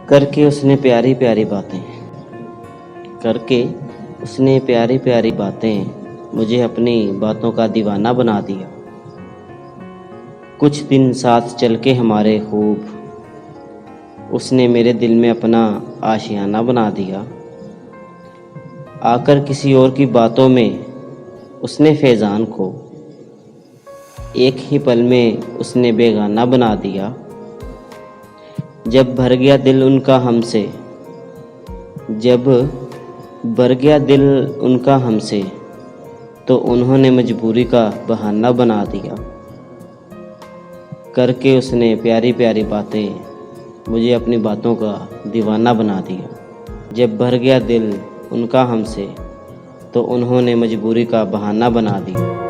करके उसने प्यारी प्यारी बातें करके उसने प्यारी प्यारी बातें मुझे अपनी बातों का दीवाना बना दिया। कुछ दिन साथ चल के हमारे खूब उसने मेरे दिल में अपना आशियाना बना दिया। आकर किसी और की बातों में उसने फैज़ान को एक ही पल में उसने बेगाना बना दिया। जब भर गया दिल उनका हमसे जब भर गया दिल उनका हमसे तो उन्होंने मजबूरी का बहाना बना दिया। करके उसने प्यारी प्यारी बातें मुझे अपनी बातों का दीवाना बना दिया। जब भर गया दिल उनका हमसे तो उन्होंने मजबूरी का बहाना बना दिया।